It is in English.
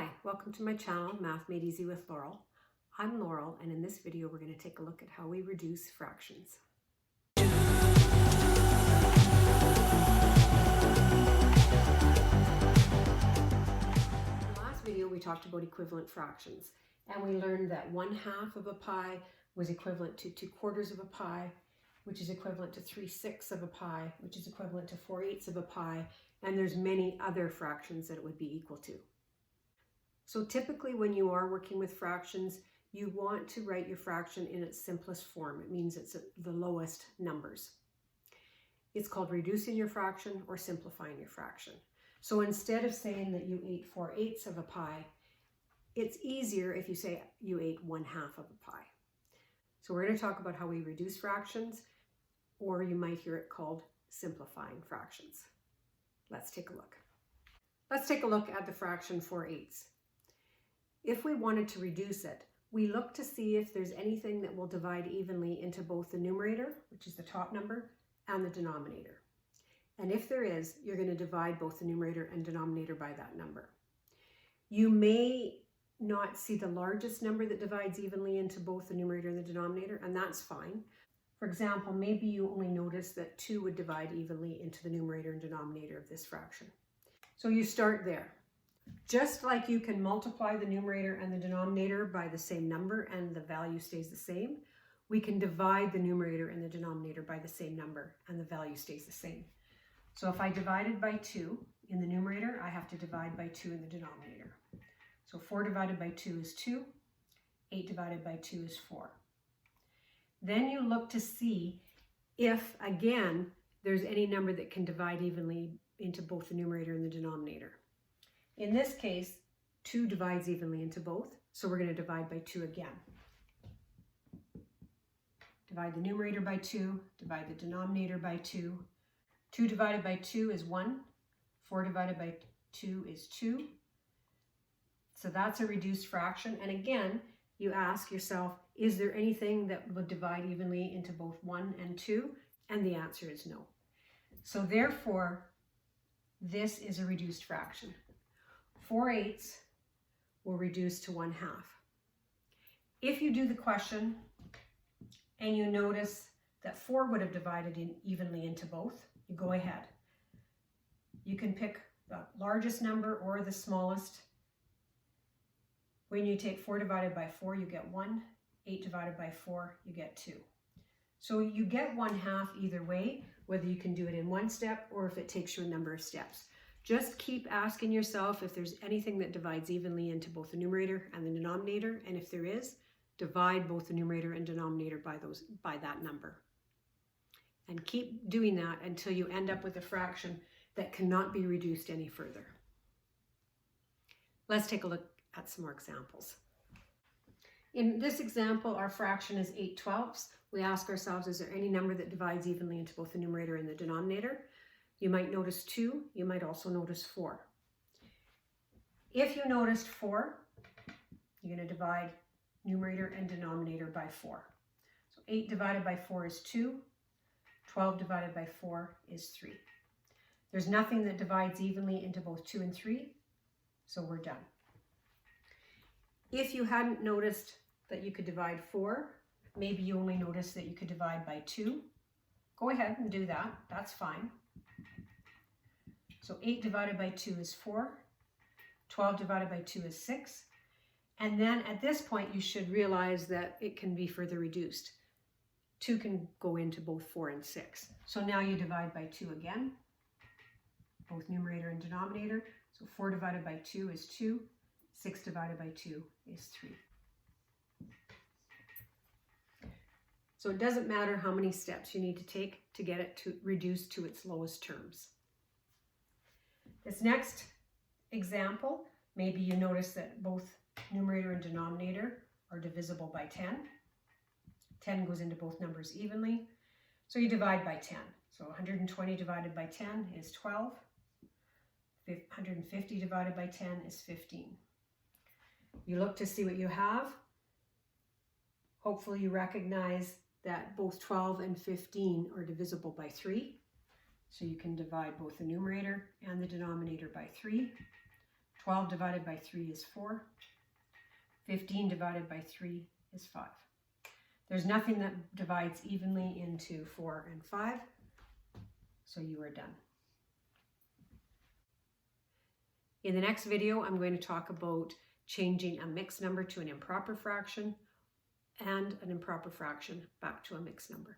Hi, welcome to my channel, Math Made Easy with Laurel. I'm Laurel, and in this video we're going to take a look at how we reduce fractions. In the last video we talked about equivalent fractions, and we learned that 1/2 of a pi was equivalent to 2/4 of a pi, which is equivalent to 3/6 of a pi, which is equivalent to 4/8 of a pi, and there's many other fractions that it would be equal to. So typically when you are working with fractions, you want to write your fraction in its simplest form. It means it's the lowest numbers. It's called reducing your fraction or simplifying your fraction. So instead of saying that you ate 4/8 of a pie, it's easier if you say you ate 1/2 of a pie. So we're going to talk about how we reduce fractions, or you might hear it called simplifying fractions. Let's take a look. Let's take a look at the fraction 4/8. If we wanted to reduce it, we look to see if there's anything that will divide evenly into both the numerator, which is the top number, and the denominator. And if there is, you're going to divide both the numerator and denominator by that number. You may not see the largest number that divides evenly into both the numerator and the denominator, and that's fine. For example, maybe you only notice that 2 would divide evenly into the numerator and denominator of this fraction. So you start there. Just like you can multiply the numerator and the denominator by the same number and the value stays the same, we can divide the numerator and the denominator by the same number and the value stays the same. So if I divided by 2 in the numerator, I have to divide by 2 in the denominator. So 4 divided by 2 is 2, 8 divided by 2 is 4. Then you look to see if, again, there's any number that can divide evenly into both the numerator and the denominator. In this case, 2 divides evenly into both, so we're going to divide by 2 again. Divide the numerator by 2, divide the denominator by 2. 2 divided by 2 is 1, 4 divided by 2 is 2. So that's a reduced fraction, and again, you ask yourself, is there anything that would divide evenly into both 1 and 2? And the answer is no. So therefore, this is a reduced fraction. 4/8 will reduce to 1/2. If you do the question and you notice that 4 would have divided evenly into both, you go ahead. You can pick the largest number or the smallest. When you take 4 divided by 4, you get 1. 8 divided by 4, you get 2. So you get 1/2 either way, whether you can do it in one step or if it takes you a number of steps. Just keep asking yourself if there's anything that divides evenly into both the numerator and the denominator, and if there is, divide both the numerator and denominator by that number. And keep doing that until you end up with a fraction that cannot be reduced any further. Let's take a look at some more examples. In this example, our fraction is 8/12. We ask ourselves, is there any number that divides evenly into both the numerator and the denominator? You might notice 2, you might also notice 4. If you noticed 4, you're going to divide numerator and denominator by 4. So 8 divided by 4 is 2, 12 divided by 4 is 3. There's nothing that divides evenly into both 2 and 3, so we're done. If you hadn't noticed that you could divide 4, maybe you only noticed that you could divide by 2, go ahead and do that, that's fine. So 8 divided by 2 is 4, 12 divided by 2 is 6, and then at this point you should realize that it can be further reduced. 2 can go into both 4 and 6. So now you divide by 2 again, both numerator and denominator. So 4 divided by 2 is 2, 6 divided by 2 is 3. So it doesn't matter how many steps you need to take to get it to reduce to its lowest terms. This next example, maybe you notice that both numerator and denominator are divisible by 10. 10 goes into both numbers evenly, so you divide by 10. So 120 divided by 10 is 12. 150 divided by 10 is 15. You look to see what you have. Hopefully you recognize that both 12 and 15 are divisible by 3. So you can divide both the numerator and the denominator by 3. 12 divided by 3 is 4. 15 divided by 3 is 5. There's nothing that divides evenly into 4 and 5, so you are done. In the next video, I'm going to talk about changing a mixed number to an improper fraction and an improper fraction back to a mixed number.